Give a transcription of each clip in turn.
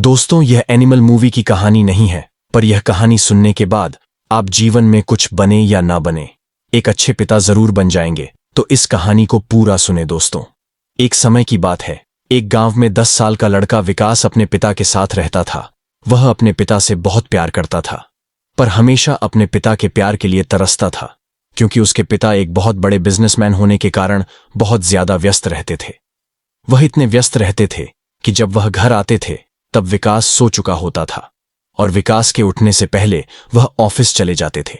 दोस्तों, यह animal movie की कहानी नहीं है, पर यह कहानी सुनने के बाद आप जीवन में कुछ बने या ना बने, एक अच्छे पिता जरूर बन जाएंगे। तो इस कहानी को पूरा सुने दोस्तों। एक समय की बात है, एक गांव में 10 साल का लड़का विकास अपने पिता के साथ रहता था। वह अपने पिता से बहुत प्यार करता था, पर हमेशा अपने पिता के प्यार के लिए तरसता था, क्योंकि उसके पिता एक बहुत बड़े बिजनेसमैन होने के कारण बहुत ज्यादा व्यस्त रहते थे। वह इतने व्यस्त रहते थे कि जब वह घर आते थे तब विकास सो चुका होता था, और विकास के उठने से पहले वह ऑफिस चले जाते थे।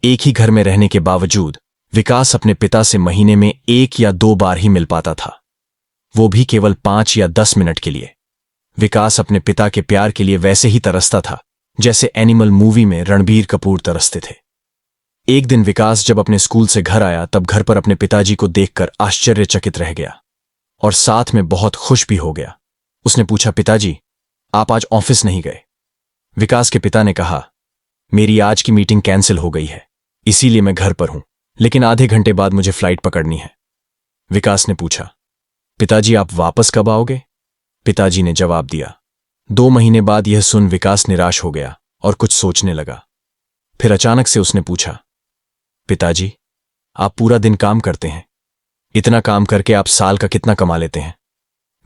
एक ही घर में रहने के बावजूद विकास अपने पिता से महीने में 1 या 2 बार ही मिल पाता था, वो भी केवल 5 या 10 मिनट के लिए। विकास अपने पिता के प्यार के लिए वैसे ही तरसता था जैसे एनिमल मूवी में रणबीर कपूर तरसते थे। एक दिन विकास जब अपने स्कूल से घर आया तब घर पर अपने पिताजी को देखकर आश्चर्यचकित रह गया और साथ में बहुत खुश भी हो गया। उसने पूछा, पिताजी, आप आज ऑफिस नहीं गए? विकास के पिता ने कहा, मेरी आज की मीटिंग कैंसिल हो गई है, इसीलिए मैं घर पर हूं, लेकिन आधे घंटे बाद मुझे फ्लाइट पकड़नी है। विकास ने पूछा, पिताजी, आप वापस कब आओगे? पिताजी ने जवाब दिया, 2 महीने बाद। यह सुन विकास निराश हो गया और कुछ सोचने लगा। फिर अचानक से उसने पूछा, पिताजी, आप पूरा दिन काम करते हैं, इतना काम करके आप साल का कितना कमा लेते हैं?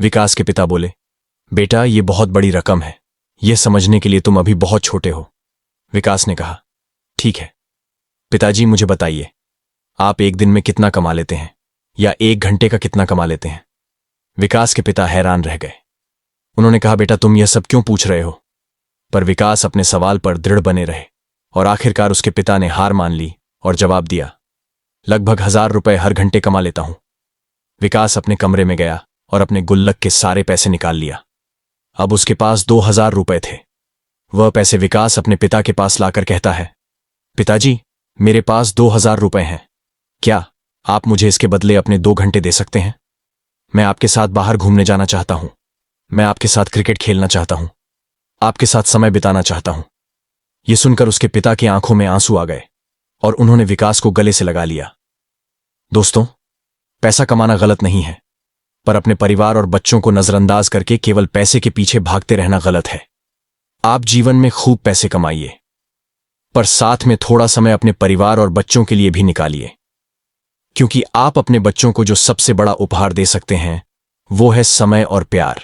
विकास के पिता बोले, बेटा, यह बहुत बड़ी रकम है, यह समझने के लिए तुम अभी बहुत छोटे हो। विकास ने कहा, ठीक है पिताजी, मुझे बताइए, आप एक दिन में कितना कमा लेते हैं, या 1 घंटे का कितना कमा लेते हैं? विकास के पिता हैरान रह गए। उन्होंने कहा, बेटा, तुम यह सब क्यों पूछ रहे हो? पर विकास अपने सवाल पर दृढ़ बने रहे और आखिरकार उसके पिता ने हार मान ली और जवाब दिया, लगभग 1000 रुपए हर घंटे कमा लेता हूं। विकास अपने कमरे में गया और अपने गुल्लक के सारे पैसे निकाल लिया। अब उसके पास 2000 रुपए थे। वह पैसे विकास अपने पिता के पास लाकर कहता है, पिताजी, मेरे पास 2000 रुपए हैं, क्या आप मुझे इसके बदले अपने 2 घंटे दे सकते हैं? मैं आपके साथ बाहर घूमने जाना चाहता हूं, मैं आपके साथ क्रिकेट खेलना चाहता हूं, आपके साथ समय बिताना चाहता हूं। यह सुनकर उसके पिता की आंखों में आंसू आ गए और उन्होंने विकास को गले से लगा लिया। दोस्तों, पैसा कमाना गलत नहीं है, पर अपने परिवार और बच्चों को नजरअंदाज करके केवल पैसे के पीछे भागते रहना गलत है। आप जीवन में खूब पैसे कमाइए, पर साथ में थोड़ा समय अपने परिवार और बच्चों के लिए भी निकालिए, क्योंकि आप अपने बच्चों को जो सबसे बड़ा उपहार दे सकते हैं वो है समय और प्यार।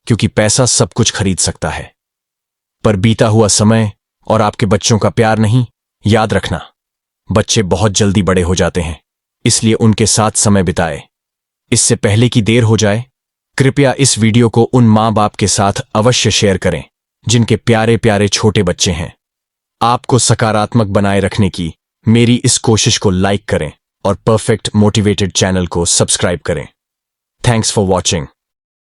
क्योंकि पैसा सब कुछ खरीद सकता है, पर बीता हुआ समय और आपके बच्चों का प्यार नहीं। याद रखना, बच्चे बहुत जल्दी बड़े हो जाते हैं, इसलिए उनके साथ समय बिताए। इससे पहले कि देर हो जाए, कृपया इस वीडियो को उन माँ बाप के साथ अवश्य शेयर करें जिनके प्यारे प्यारे छोटे बच्चे हैं। आपको सकारात्मक बनाए रखने की मेरी इस कोशिश को लाइक करें और परफेक्ट मोटिवेटेड चैनल को सब्सक्राइब करें। Thanks for watching.